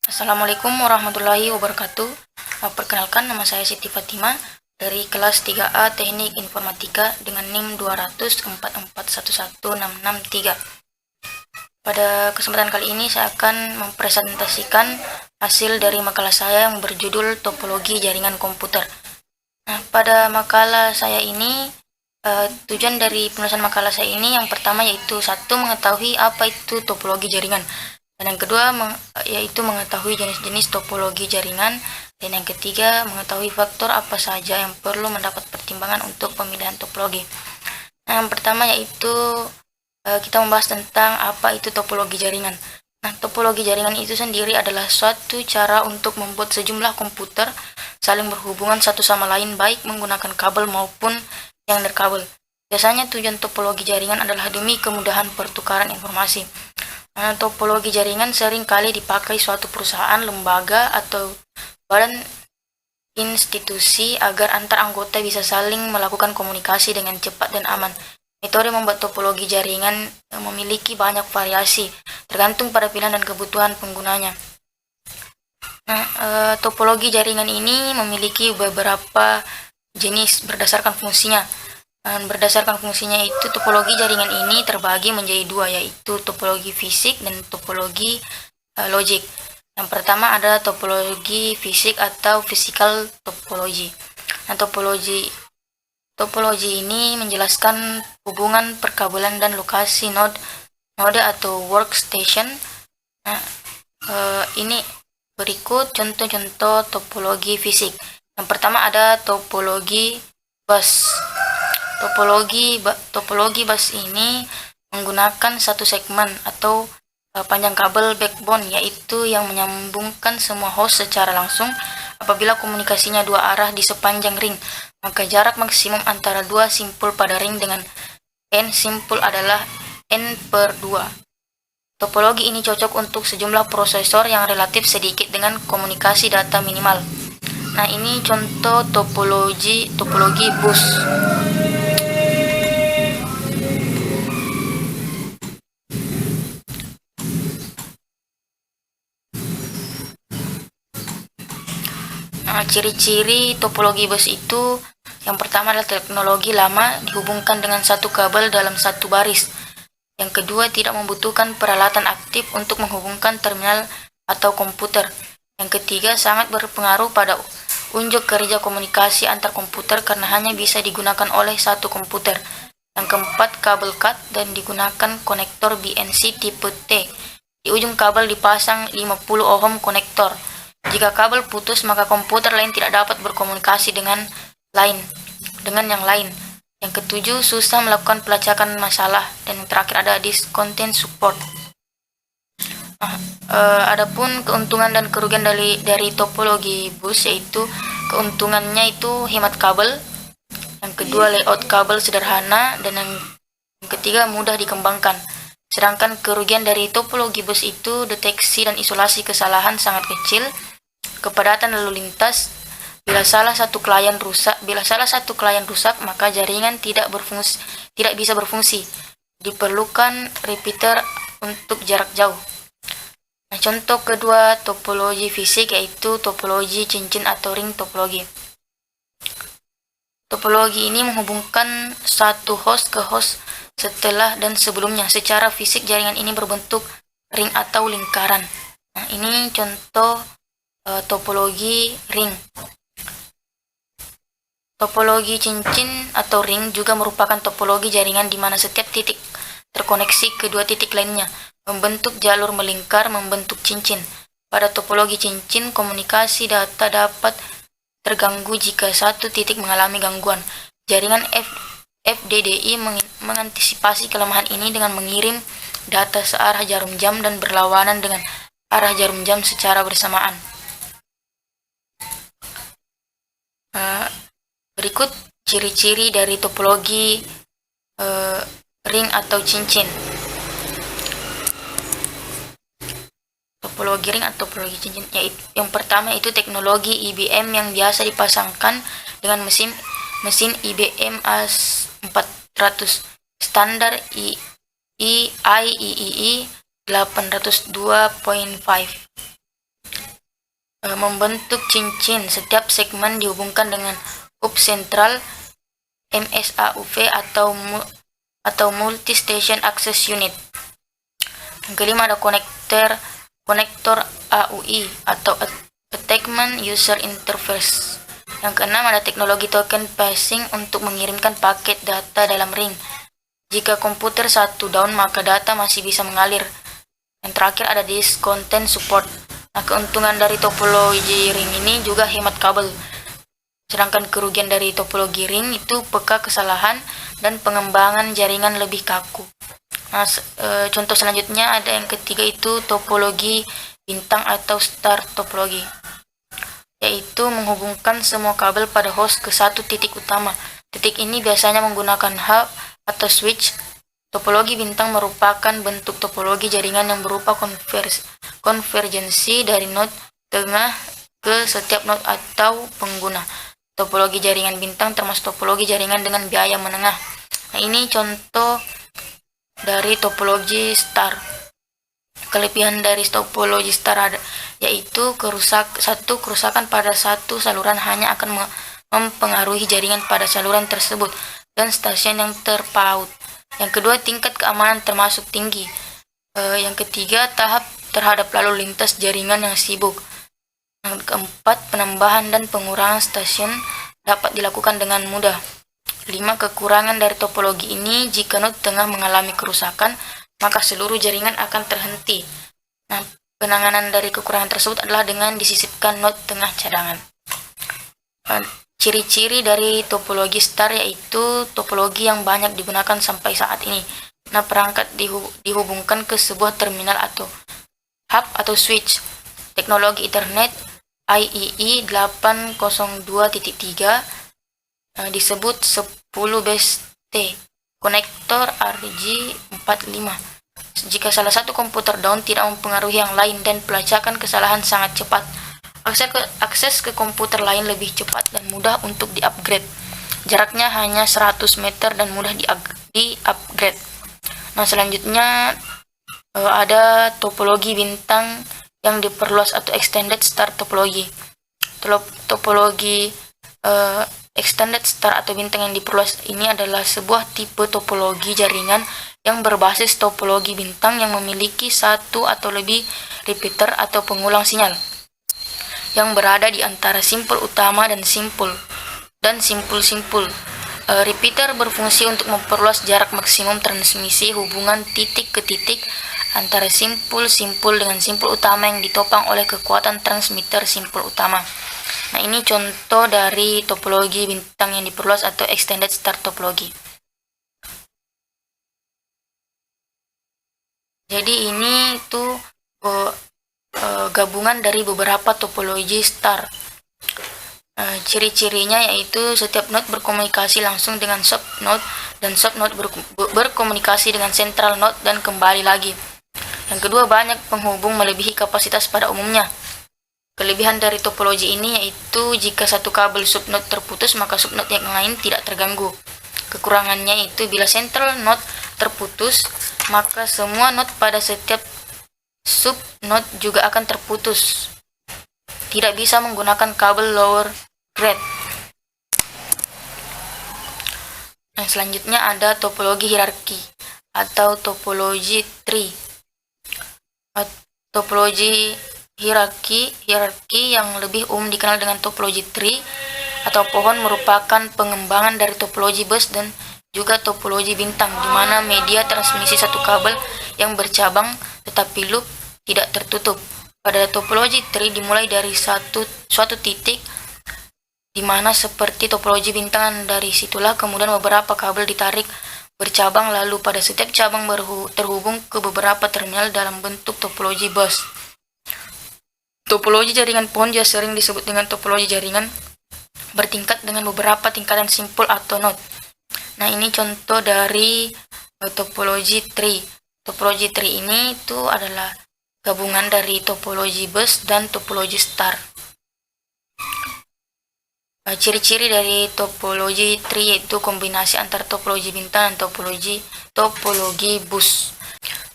Assalamualaikum warahmatullahi wabarakatuh. Perkenalkan, nama saya Siti Fatima dari kelas 3A Teknik Informatika dengan NIM 20044111663. Pada kesempatan kali ini saya akan mempresentasikan hasil dari makalah saya yang berjudul Topologi Jaringan Komputer. Nah, pada makalah saya ini tujuan dari penulisan makalah saya ini yang pertama yaitu satu, mengetahui apa itu topologi jaringan, dan yang kedua yaitu mengetahui jenis-jenis topologi jaringan, dan yang ketiga mengetahui faktor apa saja yang perlu mendapat pertimbangan untuk pemilihan topologi. Nah, yang pertama yaitu kita membahas tentang apa itu topologi jaringan. Nah, topologi jaringan itu sendiri adalah suatu cara untuk membuat sejumlah komputer saling berhubungan satu sama lain baik menggunakan kabel maupun yang nirkabel. Biasanya tujuan topologi jaringan adalah demi kemudahan pertukaran informasi. Nah, topologi jaringan sering kali dipakai suatu perusahaan, lembaga, atau badan institusi agar antar anggota bisa saling melakukan komunikasi dengan cepat dan aman. Metode membuat topologi jaringan memiliki banyak variasi, tergantung pada pilihan dan kebutuhan penggunanya. Nah, topologi jaringan ini memiliki beberapa jenis berdasarkan fungsinya. Berdasarkan fungsinya itu topologi jaringan ini terbagi menjadi dua, yaitu topologi fisik dan topologi logik. Yang pertama ada topologi fisik atau physical topology. Nah, topologi ini menjelaskan hubungan perkabelan dan lokasi node atau workstation. Nah, ini berikut contoh-contoh topologi fisik. Yang pertama ada topologi bus. Topologi bus ini menggunakan satu segmen atau panjang kabel backbone, yaitu yang menyambungkan semua host secara langsung. Apabila komunikasinya dua arah di sepanjang ring, maka jarak maksimum antara dua simpul pada ring dengan n simpul adalah n/2. Topologi ini cocok untuk sejumlah prosesor yang relatif sedikit dengan komunikasi data minimal. Nah, ini contoh topologi bus. Nah, ciri-ciri topologi bus itu yang pertama adalah teknologi lama dihubungkan dengan satu kabel dalam satu baris. Yang kedua, tidak membutuhkan peralatan aktif untuk menghubungkan terminal atau komputer. Yang ketiga, sangat berpengaruh pada unjuk kerja komunikasi antar komputer karena hanya bisa digunakan oleh satu komputer. Yang keempat, kabel cut dan digunakan konektor BNC tipe T. Di ujung kabel dipasang 50 ohm konektor. Jika kabel putus, maka komputer lain tidak dapat berkomunikasi dengan yang lain. Yang ketujuh, susah melakukan pelacakan masalah. Dan yang terakhir ada discontent support. Adapun keuntungan dan kerugian dari topologi bus, yaitu keuntungannya itu hemat kabel, yang kedua layout kabel sederhana, dan yang ketiga mudah dikembangkan. Sedangkan kerugian dari topologi bus itu deteksi dan isolasi kesalahan sangat kecil, kepadatan lalu lintas. Bila salah satu klien rusak, maka jaringan tidak bisa berfungsi. Diperlukan repeater untuk jarak jauh. Nah, contoh kedua topologi fisik yaitu topologi cincin atau ring topologi. Topologi ini menghubungkan satu host ke host setelah dan sebelumnya. Secara fisik jaringan ini berbentuk ring atau lingkaran. Nah, ini contoh topologi ring. Topologi cincin atau ring juga merupakan topologi jaringan di mana setiap titik terkoneksi ke dua titik lainnya, membentuk jalur melingkar membentuk cincin. Pada topologi cincin, komunikasi data dapat terganggu jika satu titik mengalami gangguan. Jaringan FDDI mengantisipasi kelemahan ini dengan mengirim data searah jarum jam dan berlawanan dengan arah jarum jam secara bersamaan. Berikut ciri-ciri dari topologi ring atau cincin. Topologi ring atau topologi cincin, yaitu yang pertama itu teknologi IBM yang biasa dipasangkan dengan mesin IBM A400. Standar IEEE 802.5. Membentuk cincin. Setiap segmen dihubungkan dengan hub sentral MSAUV atau Multi Station Access Unit. Yang kelima ada konektor AUI atau Attachment User Interface. Yang keenam ada teknologi token passing untuk mengirimkan paket data dalam ring. Jika komputer satu down, maka data masih bisa mengalir. Yang terakhir ada disk content support. Nah, keuntungan dari topologi ring ini juga hemat kabel. Sedangkan kerugian dari topologi ring itu peka kesalahan dan pengembangan jaringan lebih kaku. Nah, contoh selanjutnya ada yang ketiga itu topologi bintang atau star topologi, yaitu menghubungkan semua kabel pada host ke satu titik utama. Titik ini biasanya menggunakan hub atau switch. Topologi bintang merupakan bentuk topologi jaringan yang berupa konvergensi dari node tengah ke setiap node atau pengguna. Topologi jaringan bintang termasuk topologi jaringan dengan biaya menengah. Nah, ini contoh dari topologi star. Kelebihan dari topologi star yaitu kerusakan pada satu saluran hanya akan mempengaruhi jaringan pada saluran tersebut dan stasiun yang terpaut. Yang kedua, tingkat keamanan termasuk tinggi. Yang ketiga, tahap terhadap lalu lintas jaringan yang sibuk. Yang keempat, penambahan dan pengurangan stasiun dapat dilakukan dengan mudah. 5. Kekurangan dari topologi ini, jika node tengah mengalami kerusakan, maka seluruh jaringan akan terhenti. Nah, penanganan dari kekurangan tersebut adalah dengan disisipkan node tengah cadangan. Ciri-ciri dari topologi star yaitu topologi yang banyak digunakan sampai saat ini. Nah, perangkat dihubungkan ke sebuah terminal atau hub atau switch. Teknologi Ethernet IEEE 802.3 disebut 10 base T. Konektor RJ45. Jika salah satu komputer down, tidak mempengaruhi yang lain dan pelacakan kesalahan sangat cepat. Akses ke komputer lain lebih cepat dan mudah untuk di-upgrade. Jaraknya hanya 100 meter dan mudah di-upgrade. Nah, selanjutnya ada topologi bintang yang diperluas atau extended star topologi. Topologi extended star atau bintang yang diperluas ini adalah sebuah tipe topologi jaringan yang berbasis topologi bintang yang memiliki satu atau lebih repeater atau pengulang sinyal yang berada di antara simpul utama dan simpul. Repeater berfungsi untuk memperluas jarak maksimum transmisi hubungan titik ke titik antara simpul dengan simpul utama yang ditopang oleh kekuatan transmitter simpul utama. Nah, ini contoh dari topologi bintang yang diperluas atau extended star topologi. Jadi ini tuh gabungan dari beberapa topologi star. Ciri-cirinya yaitu setiap node berkomunikasi langsung dengan sub node dan sub node berkomunikasi dengan central node dan kembali lagi. Yang kedua, banyak penghubung melebihi kapasitas pada umumnya. Kelebihan dari topologi ini yaitu jika satu kabel subnode terputus, maka subnode yang lain tidak terganggu. Kekurangannya itu bila central node terputus, maka semua node pada setiap subnode juga akan terputus. Tidak bisa menggunakan kabel lower grade. Yang selanjutnya ada topologi hierarki atau topologi tree. Topologi hierarki yang lebih umum dikenal dengan topologi tree atau pohon merupakan pengembangan dari topologi bus dan juga topologi bintang, di mana media transmisi satu kabel yang bercabang tetapi loop tidak tertutup. Pada topologi tree dimulai dari suatu titik di mana seperti topologi bintang, dari situlah kemudian beberapa kabel ditarik bercabang, lalu pada setiap cabang terhubung ke beberapa terminal dalam bentuk topologi bus. Topologi jaringan pohon juga sering disebut dengan topologi jaringan bertingkat dengan beberapa tingkatan simpul atau node. Nah, ini contoh dari topologi tree. Topologi tree ini itu adalah gabungan dari topologi bus dan topologi star. Ciri-ciri dari topologi tree yaitu kombinasi antara topologi bintang dan topologi bus.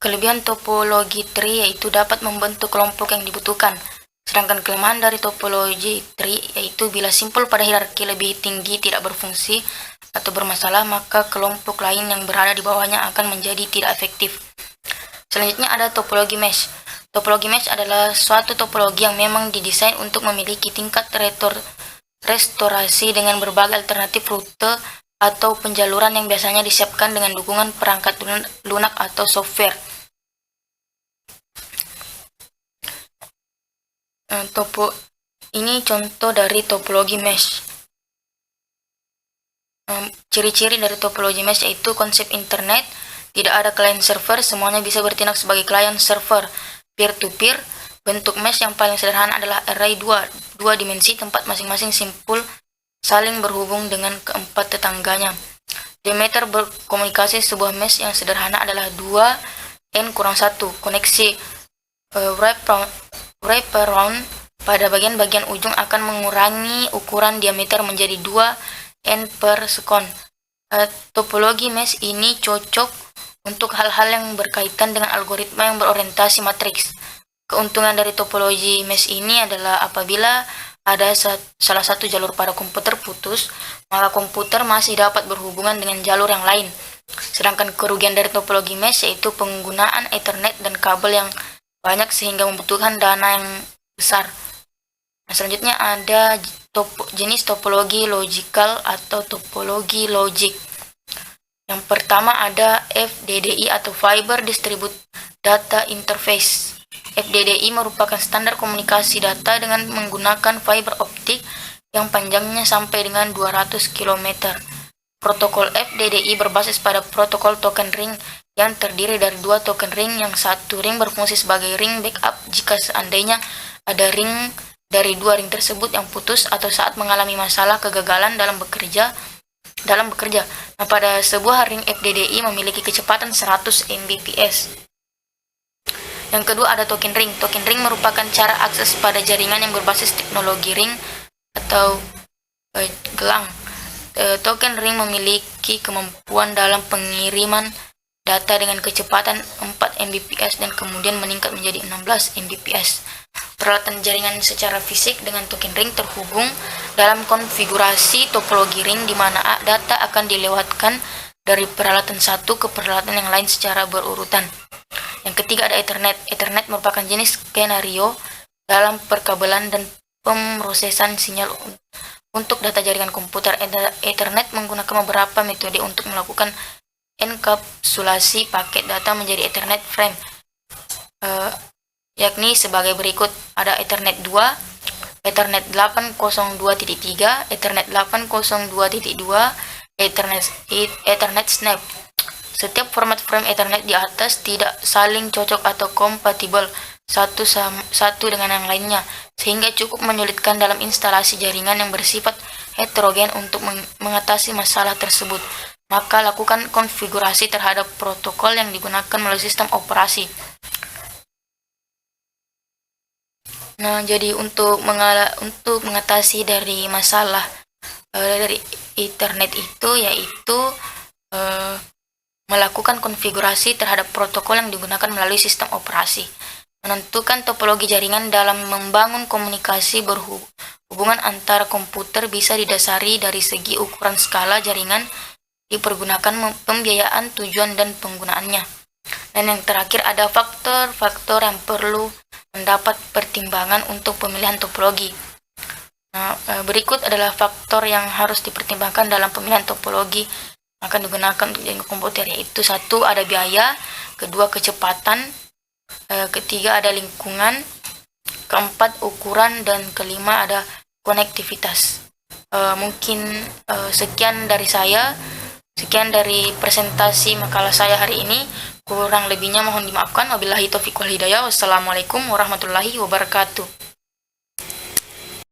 Kelebihan topologi tree yaitu dapat membentuk kelompok yang dibutuhkan. Sedangkan kelemahan dari topologi tree yaitu bila simpul pada hierarki lebih tinggi tidak berfungsi atau bermasalah, maka kelompok lain yang berada di bawahnya akan menjadi tidak efektif. Selanjutnya ada topologi mesh. Topologi mesh adalah suatu topologi yang memang didesain untuk memiliki tingkat restorasi dengan berbagai alternatif rute atau penjaluran yang biasanya disiapkan dengan dukungan perangkat lunak atau software. Ini contoh dari topologi mesh. Ciri-ciri dari topologi mesh yaitu konsep internet, tidak ada client server, semuanya bisa bertindak sebagai client server, peer-to-peer. Bentuk mesh yang paling sederhana adalah array dua dimensi tempat masing-masing simpul saling berhubung dengan keempat tetangganya. Diameter berkomunikasi sebuah mesh yang sederhana adalah 2n-1. Koneksi wraparound pada bagian-bagian ujung akan mengurangi ukuran diameter menjadi 2n per sekon. Topologi mesh ini cocok untuk hal-hal yang berkaitan dengan algoritma yang berorientasi matriks. Keuntungan dari topologi mesh ini adalah apabila ada salah satu jalur pada komputer putus, maka komputer masih dapat berhubungan dengan jalur yang lain. Sedangkan kerugian dari topologi mesh yaitu penggunaan Ethernet dan kabel yang banyak sehingga membutuhkan dana yang besar. Selanjutnya ada jenis topologi logical atau topologi logik. Yang pertama ada FDDI atau Fiber Distributed Data Interface. FDDI merupakan standar komunikasi data dengan menggunakan fiber optik yang panjangnya sampai dengan 200 km. Protokol FDDI berbasis pada protokol token ring yang terdiri dari dua token ring, yang satu ring berfungsi sebagai ring backup jika seandainya ada ring dari dua ring tersebut yang putus atau saat mengalami masalah kegagalan dalam bekerja. Nah, pada sebuah ring FDDI memiliki kecepatan 100 Mbps. Yang kedua ada token ring. Token ring merupakan cara akses pada jaringan yang berbasis teknologi ring atau gelang. Token ring memiliki kemampuan dalam pengiriman data dengan kecepatan 4 Mbps dan kemudian meningkat menjadi 16 Mbps. Peralatan jaringan secara fisik dengan token ring terhubung dalam konfigurasi topologi ring di mana data akan dilewatkan dari peralatan satu ke peralatan yang lain secara berurutan. Yang ketiga ada Ethernet. Ethernet merupakan jenis skenario dalam perkabelan dan pemrosesan sinyal untuk data jaringan komputer. Ethernet menggunakan beberapa metode untuk melakukan enkapsulasi paket data menjadi Ethernet frame, yakni sebagai berikut. Ada Ethernet 2, Ethernet 802.3, Ethernet 802.2, Ethernet Snap. Setiap format frame Ethernet di atas tidak saling cocok atau kompatibel satu dengan yang lainnya, sehingga cukup menyulitkan dalam instalasi jaringan yang bersifat heterogen. Untuk mengatasi masalah tersebut, maka lakukan konfigurasi terhadap protokol yang digunakan melalui sistem operasi. Nah, jadi untuk mengatasi dari masalah dari Ethernet itu yaitu melakukan konfigurasi terhadap protokol yang digunakan melalui sistem operasi. Menentukan topologi jaringan dalam membangun komunikasi berhubungan antara komputer bisa didasari dari segi ukuran skala jaringan dipergunakan, pembiayaan, tujuan, dan penggunaannya. Dan yang terakhir ada faktor-faktor yang perlu mendapat pertimbangan untuk pemilihan topologi. Nah, berikut adalah faktor yang harus dipertimbangkan dalam pemilihan topologi akan digunakan untuk jaringan komputer, yaitu satu ada biaya, kedua kecepatan, ketiga ada lingkungan, keempat ukuran, dan kelima ada konektivitas. Mungkin sekian dari saya, sekian dari presentasi makalah saya hari ini. Kurang lebihnya mohon dimaafkan. Wabillahi taufiq wal hidayah. Wassalamualaikum warahmatullahi wabarakatuh.